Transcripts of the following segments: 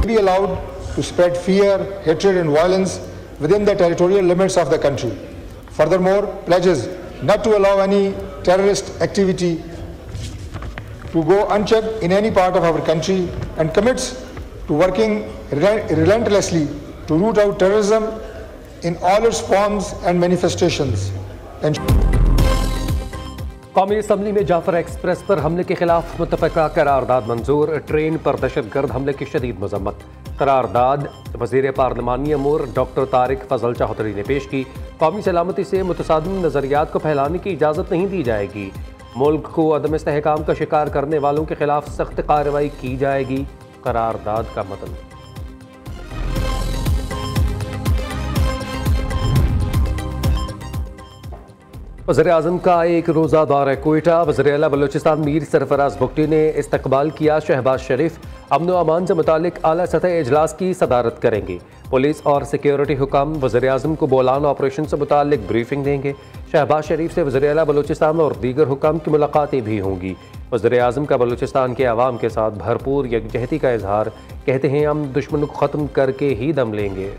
be allowed to spread fear, hatred and violence within the territorial limits of the country. Furthermore, pledges not to allow any terrorist activity to go unchecked in any part of our country and commits to working relentlessly to root out terrorism in all its forms and manifestations. कौमी assembly में Jafar express पर हमले के खिलाफ मुत्तफ़क़ा करारदाद मंजूर। Train पर दहशतगर्द हमले की शदीद मजम्मत। करारदाद वज़ीर पार्लिमानी अमूर डॉक्टर तारिक फजल चौधरी ने पेश की। कौमी सलामती से मुतसादिम नज़रियात को फैलाने की इजाज़त नहीं दी जाएगी। मुल्क को अदम इस्तेहकाम का शिकार करने वालों के खिलाफ सख्त कार्रवाई की जाएगी। करारदाद का मतन। वज़ीर-ए-आज़म का एक रोज़ा दौरा कोयटा। वज़ीर-ए-आला बलूचिस्तान मीर सरफराज भुगटी ने इस्तकबाल किया। शहबाज शरीफ अमन व अमान से मुतालिक आला सतह इजलास की सदारत करेंगे। पुलिस और सिक्योरिटी हुकाम वज़ीर-ए-आज़म को बोलान ऑपरेशन से मुतालिक ब्रीफिंग देंगे। शहबाज शरीफ से वज़ीर-ए-आला बलूचिस्तान और दीगर हुकाम की मुलाकातें भी होंगी। वज़ीर-ए-आज़म का बलूचिस्तान के अवाम के साथ भरपूर यकजहती का इजहार। कहते हैं हम दुश्मन को ख़त्म करके ही दम लेंगे।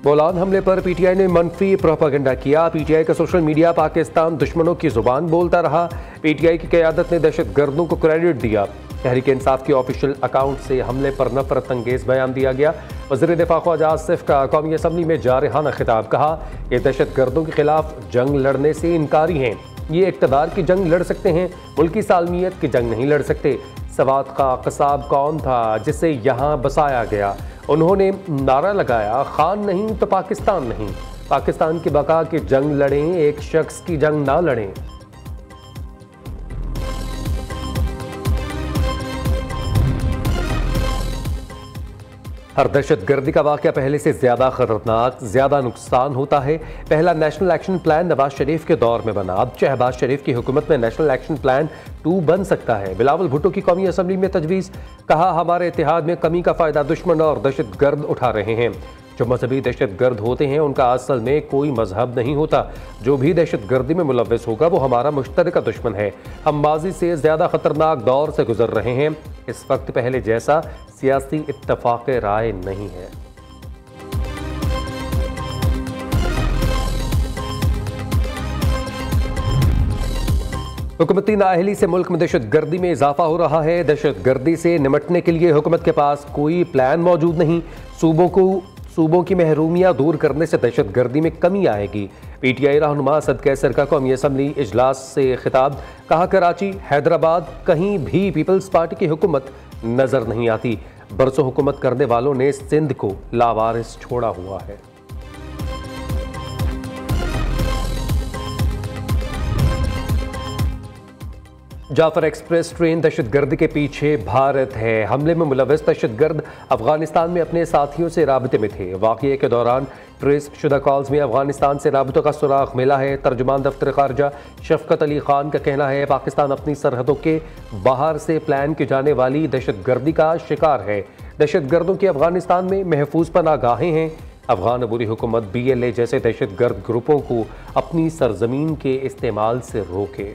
बोलान हमले पर पीटीआई ने मनफी प्रोपागेंडा किया। पीटीआई का सोशल मीडिया पाकिस्तान दुश्मनों की जुबान बोलता रहा। पीटीआई की क़यादत ने दहशत गर्दों को क्रेडिट दिया। तहरीक इंसाफ के ऑफिशियल अकाउंट से हमले पर नफरत अंगेज बयान दिया गया। वज़ीर दिफा ख्वाजा आसिफ का कौमी असम्बली में जारहाना खिताब। कहा ये दहशत गर्दों के खिलाफ जंग लड़ने से इनकारी हैं। ये इक़्तिदार की जंग लड़ सकते हैं, मुल्की सालमियत की जंग नहीं लड़ सकते। सवात का क़साब कौन था जिसे यहाँ बसाया गया? उन्होंने नारा लगाया खान नहीं तो पाकिस्तान नहीं। पाकिस्तान की बका की जंग लड़ें, एक शख्स की जंग ना लड़ें। हर दहशत गर्दी का वाक़या पहले से ज़्यादा ख़तरनाक, ज़्यादा नुकसान होता है। पहला national action plan Nawaz Sharif के दौर में बना। अब शहबाज शरीफ की हुकूमत में नेशनल एक्शन प्लान 2 बन सकता है। बिलावल भुट्टो की कौमी असम्बली में तजवीज़। कहा हमारे इत्तेहाद में कमी का फ़ायदा दुश्मन और दहशत गर्द उठा रहे हैं। जो मजहबी दहशत गर्द होते हैं उनका असल में कोई मजहब नहीं होता। जो भी दहशत गर्दी में मुलव्वस होगा वो हमारा मुश्तरका दुश्मन है। हम माजी से ज़्यादा ख़तरनाक दौर से गुजर रहे हैं। इस वक्त पहले जैसा सियासी इत्तफाक़ राय नहीं है। हुकूमती नाअहली से मुल्क में दहशत गर्दी में इजाफा हो रहा है। दहशत गर्दी से निमटने के लिए हुकूमत के पास कोई प्लान मौजूद नहीं। सूबों की महरूमियाँ दूर करने से दहशत गर्दी में कमी आएगी। पीटीआई रहनुमा असद कैसर का कौमी असम्बली इजलास से खिताब। कहा कराची, हैदराबाद कहीं भी पीपल्स पार्टी की हुकूमत नजर नहीं आती। बरसों हुकूमत करने वालों ने सिंध को लावारिस छोड़ा हुआ है। जाफर एक्सप्रेस ट्रेन दहशतगर्द के पीछे भारत है। हमले में मुलव्वस दहशतगर्द अफगानिस्तान में अपने साथियों से राबते में थे। वाक़ये के दौरान ट्रेस शुदा कॉल्स में अफगानिस्तान से राबतों का सुराग मिला है। तर्जुमान दफ्तर खारजा शफकत अली खान का कहना है पाकिस्तान अपनी सरहदों के बाहर से प्लान की जाने वाली दहशतगर्दी का शिकार है। दहशतगर्दों की अफगानिस्तान में महफूज पनागाहें हैं। अफगान अबूरी हुकूमत BLA जैसे दहशतगर्द ग्रुपों को अपनी सरजमीन के इस्तेमाल से रोके।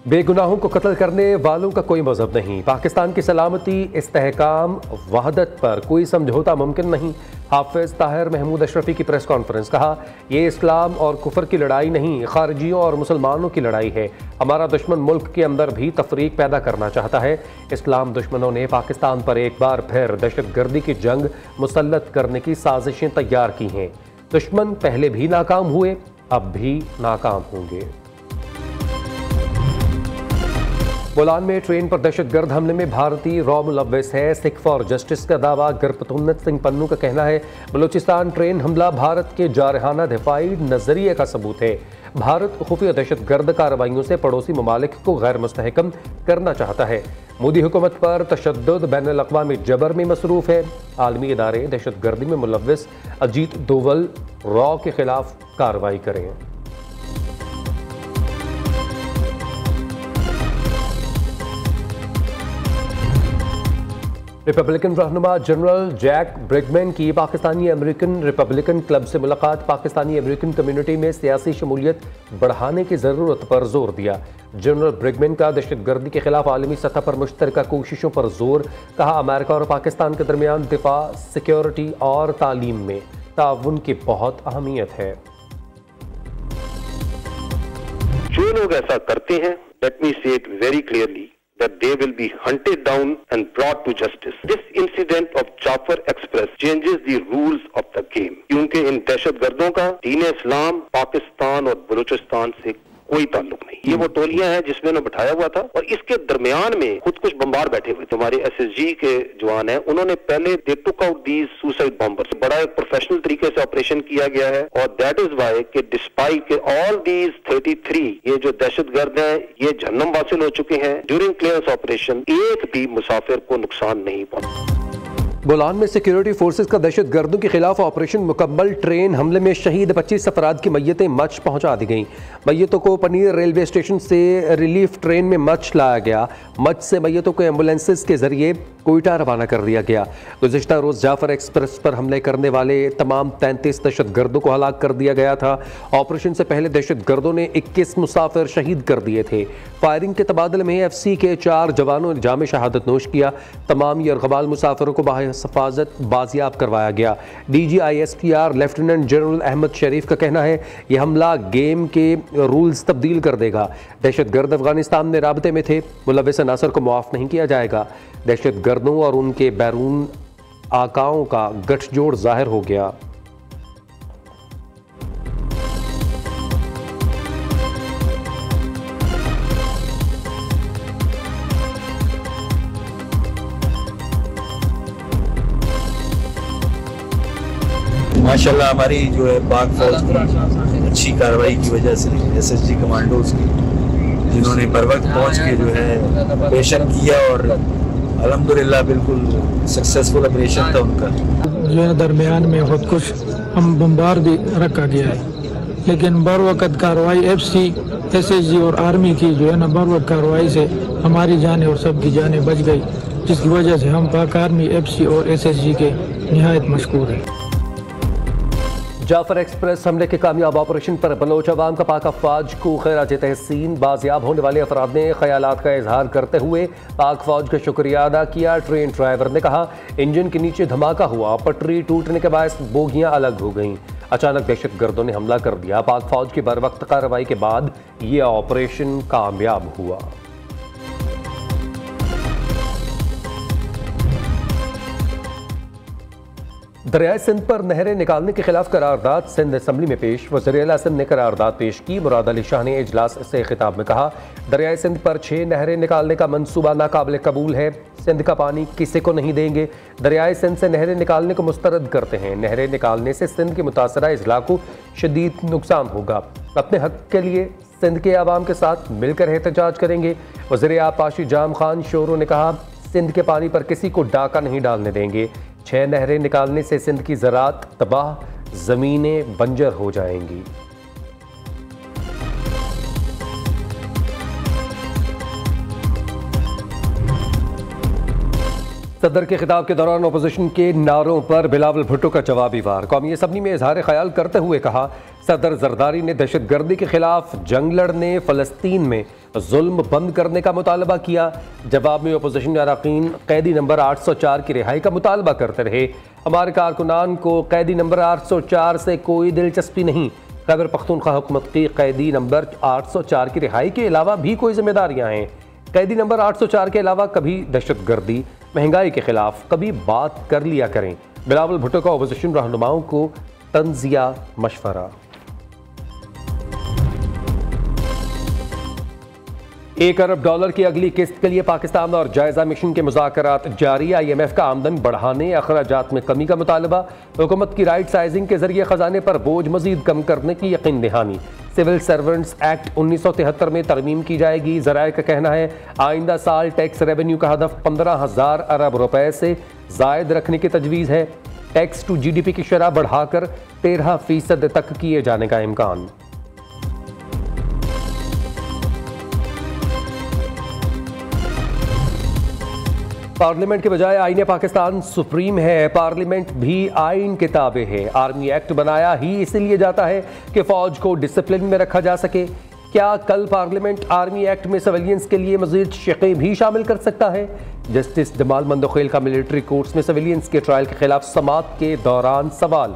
बेगुनाहों को कत्ल करने वालों का कोई मजहब नहीं। पाकिस्तान की सलामती, इस्तेहकाम, वहदत पर कोई समझौता मुमकिन नहीं। हाफिज ताहिर महमूद अशरफी की प्रेस कॉन्फ्रेंस। कहा यह इस्लाम और कुफर की लड़ाई नहीं, खारिजियों और मुसलमानों की लड़ाई है। हमारा दुश्मन मुल्क के अंदर भी तफरीक पैदा करना चाहता है। इस्लाम दुश्मनों ने पाकिस्तान पर एक बार फिर दहशतगर्दी की जंग मुसल्लत करने की साजिशें तैयार की हैं। दुश्मन पहले भी नाकाम हुए, अब भी नाकाम होंगे। बोलान में ट्रेन पर दहशतगर्द हमले में भारतीय रॉ मुलव्वस है। सिख फॉर जस्टिस का दावा। गुरबतुन्नत सिंह पन्नू का कहना है बलूचिस्तान ट्रेन हमला भारत के जारहाना दिफाई नजरिए का सबूत है। भारत खुफिया दहशतगर्द कार्रवाइयों से पड़ोसी ममालिक को गैर मुस्तहकम करना चाहता है। मोदी हुकूमत पर तशद्दुद बैनुल अक़वामी जबर में मसरूफ़ है। आलमी इदारे दहशतगर्दी में मुलव्वस अजीत दोवल रॉ के खिलाफ कार्रवाई करें। रिपब्लिकन रहनुमा जनरल जैक ब्रिगमैन की पाकिस्तानी अमेरिकन रिपब्लिकन क्लब से मुलाकात। पाकिस्तानी अमेरिकन कम्युनिटी में सियासी शमूलियत बढ़ाने की ज़रूरत पर जोर दिया। जनरल ब्रिगमैन का दहशतगर्दी के खिलाफ आलमी सतह पर मुश्तरका कोशिशों पर जोर। कहा, अमेरिका और पाकिस्तान के दरमियान दिफा, सिक्योरिटी और तालीम में ताउन की बहुत अहमियत है। जो लोग ऐसा करते हैं, लेट मी से it very clearly, that they will be hunted down and brought to justice. This incident of Jafar Express changes the rules of the game. क्योंकि इन दहशतगर्दों का दीन इस्लाम, पाकिस्तान और बलूचिस्तान से कोई ताल्लुक नहीं। ये वो टोलियां हैं जिसमें उन्हें बैठाया हुआ था और इसके दरमियान में खुद कुछ बम्बार बैठे हुए थे। हमारे SSG के जवान हैं, उन्होंने पहले they took out these suicide bombers. बड़ा एक प्रोफेशनल तरीके से ऑपरेशन किया गया है और दैट इज वाई कि डिस्पाइट के ऑल दीज 33 ये जो दहशतगर्द हैं ये जहन्नम वासिल हो चुके हैं। ड्यूरिंग क्लियरेंस ऑपरेशन एक भी मुसाफिर को नुकसान नहीं पहुंचा। बोलान में सिक्योरिटी फोर्सेस का दहशतगर्दों के खिलाफ ऑपरेशन मुकम्मल। ट्रेन हमले में शहीद 25 अफराद की मैयतें मच पहुंचा दी गईं। मैयतों को पनीर रेलवे स्टेशन से रिलीफ ट्रेन में मच लाया गया। मच से मैयतों को एम्बुलेंसेस के जरिए कोयटा रवाना कर दिया गया। गुज़िश्ता रोज़ जाफर एक्सप्रेस पर हमले करने वाले तमाम 33 दहशतगर्दों को हलाक कर दिया गया था। ऑपरेशन से पहले दहशतगर्दों ने 21 मुसाफिर शहीद कर दिए थे। फायरिंग के तबादले में FC के 4 जवानों ने जाम शहादत नोश किया। तमाम यरगबाल मुसाफिरों को हिफाजत बाजियाब करवाया गया। DG ISPR lieutenant general Ahmed Sharif का कहना है यह हमला गेम के रूल्स तब्दील कर देगा। दहशतगर्द अफगानिस्तान में राबते में थे, मुलव्विस अनासर को मुआफ नहीं किया जाएगा। दहशतगर्दों और उनके बैरून आकाओं का गठजोड़ जाहिर हो गया। माशाल्लाह हमारी जो है पाक फौज की अच्छी कार्रवाई की वजह से SSG कमांडोज की जिन्होंने बर वक्त पहुँच के जो है ऑपरेशन किया और अल्हम्दुलिल्लाह बिल्कुल सक्सेसफुल ऑपरेशन था उनका। जो है दरमियान में खुद कुछ हम बम्बार भी रखा गया है, लेकिन बर वक्त कार्रवाई FC, SSG और आर्मी की जो है ना बर वक्त कार्रवाई से हमारी जानें और सबकी जानें बच गई, जिसकी वजह से हम पाक आर्मी, FC और SSG के निहायत मशकूर हैं। जाफर एक्सप्रेस हमले के कामयाब ऑपरेशन पर बलोच अवाम का पाक अफवाज को खैराज तहसीन। बाजियाब होने वाले अफराद ने ख्यालात का इजहार करते हुए पाक फौज का शुक्रिया अदा किया। ट्रेन ड्राइवर ने कहा, इंजन के नीचे धमाका हुआ, पटरी टूटने के बायस बोगियां अलग हो गईं। अचानक दहशतगर्दों ने हमला कर दिया। पाक फौज की बर वक्त कार्रवाई के बाद ये ऑपरेशन कामयाब हुआ। दरियाए सिंध पर नहरें निकालने के खिलाफ करारदाद सिंध असम्बली में पेश। वज़ीर-ए-आला सिंध ने करारदाद पेश की। मुराद अली शाह ने इजलास से खिताब में कहा, दरियाए सिंध पर 6 नहरें निकालने का मंसूबा नाकाबिल कबूल है। सिंध का पानी किसी को नहीं देंगे। दरियाए सिंध से नहरें निकालने को मुस्तरद करते हैं। नहरें निकालने से सिंध के मुतासरा अजला को शदीद नुकसान होगा। अपने हक के लिए सिंध के आवाम के साथ मिलकर एहतजाज करेंगे। वज़ीर आबपाशी जाम खान शोरो ने कहा, सिंध के पानी पर किसी को डाका नहीं डालने देंगे। 6 नहरें निकालने से सिंध की ज़राअत तबाह, ज़मीनें बंजर हो जाएंगी। सदर के खिताब के दौरान अपोजिशन के नारों पर बिलावल भुट्टो का जवाबी वार। कौमी असम्बली में इजहार ख्याल करते हुए कहा, सदर जरदारी ने दहशतगर्दी के खिलाफ जंग लड़ने, फ़लस्तीन में जुल्म बंद करने का मुतालबा किया। जवाब में अपोजिशन अरकान कैदी नंबर 804 की रिहाई का मुतालबा करते रहे। हमारे कारकुनान को कैदी नंबर 804 से कोई दिलचस्पी नहीं। खैबर पख्तूनख्वा हुकूमत की कैदी नंबर 804 की रिहाई के अलावा भी कोई जिम्मेदारियाँ हैं। कैदी नंबर 804 के अलावा कभी दहशतगर्दी, महंगाई के खिलाफ कभी बात कर लिया करें। बिलावल भुट्टो का अपोजिशन रहनुमाओं को तंजिया मशवरा। $1 अरब की अगली किस्त के लिए पाकिस्तान और जायजा मिशन के मुज़ाकरात जारी। IMF का आमदन बढ़ाने, अखराजात में कमी का मुतालबा। हुकूमत की राइट साइजिंग के जरिए खजाने पर बोझ मजीद कम करने की यकीन दहानी। सिविल सर्वेंट्स एक्ट 1973 में तरमीम की जाएगी। ज़राए का कहना है आइंदा साल टैक्स रेवेन्यू का हदफ 15,000 अरब रुपए से जायद रखने की तजवीज़ है। टैक्स टू GDP की शरह बढ़ाकर 13% तक किए जाने का इम्कान। पार्लियामेंट के बजाय आईने पाकिस्तान सुप्रीम है, पार्लियामेंट भी आइन के ताबे है। आर्मी एक्ट बनाया ही इसीलिए जाता है कि फौज को डिसिप्लिन में रखा जा सके। क्या कल पार्लियामेंट आर्मी एक्ट में सिविलियंस के लिए मजीद शिक़ें भी शामिल कर सकता है? जस्टिस जमाल मंदोखेल का मिलिट्री कोर्ट्स में सिविलियंस के ट्रायल के खिलाफ समाअत के दौरान सवाल।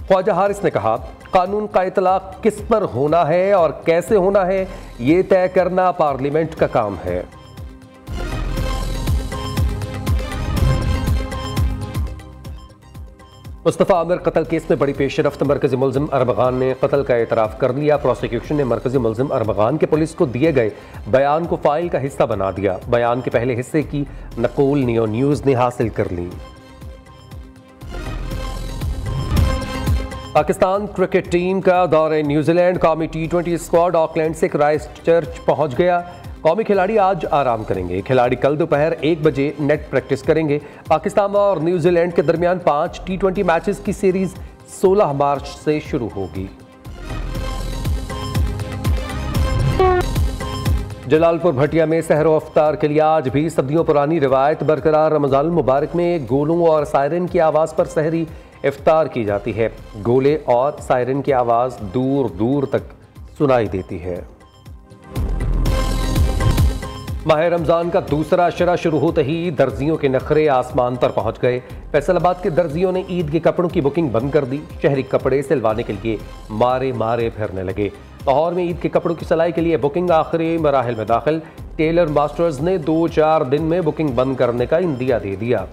ख्वाजा हारिस ने कहा, कानून का इतलाक किस पर होना है और कैसे होना है, ये तय करना पार्लियामेंट का काम है। मुस्तफ़ा आमिर कत्ल केस में बड़ी पेशरफ्त। मरकजी मुल्ज़िम अरबगान ने कत्ल का एतराफ़ कर लिया। प्रोसिक्यूशन ने मरकजी मुल्ज़िम अरबगान के पुलिस को दिए गए बयान को फाइल का हिस्सा बना दिया। बयान के पहले हिस्से की नक़ूल नियो न्यूज़ ने हासिल कर ली। पाकिस्तान क्रिकेट टीम का दौरे न्यूजीलैंड। कौमी T20 स्क्वाड ऑकलैंड से क्राइस्टचर्च पहुंच गया। कौमी खिलाड़ी आज आराम करेंगे। खिलाड़ी कल दोपहर 1 बजे नेट प्रैक्टिस करेंगे। पाकिस्तान और न्यूजीलैंड के दरमियान 5 T20 मैचेस की सीरीज 16 मार्च से शुरू होगी। जलालपुर भटिया में सहर व इफ्तार के लिए आज भी सदियों पुरानी रिवायत बरकरार। रमज़ान मुबारक में गोलों और सायरन की आवाज़ पर सहरी इफ्तार की जाती है। गोले और सायरन की आवाज़ दूर दूर तक सुनाई देती है। माह रमज़ान का दूसरा अशरा शुरू होते ही दर्जियों के नखरे आसमान पर पहुंच गए। फैसलाबाद के दर्जियों ने ईद के कपड़ों की बुकिंग बंद कर दी। शहरी कपड़े सिलवाने के लिए मारे मारे फिरने लगे। लाहौर में ईद के कपड़ों की सिलाई के लिए बुकिंग आखिरी मराहिल में दाखिल। टेलर मास्टर्स ने 2-4 दिन में बुकिंग बंद करने का इंदिया दे दिया।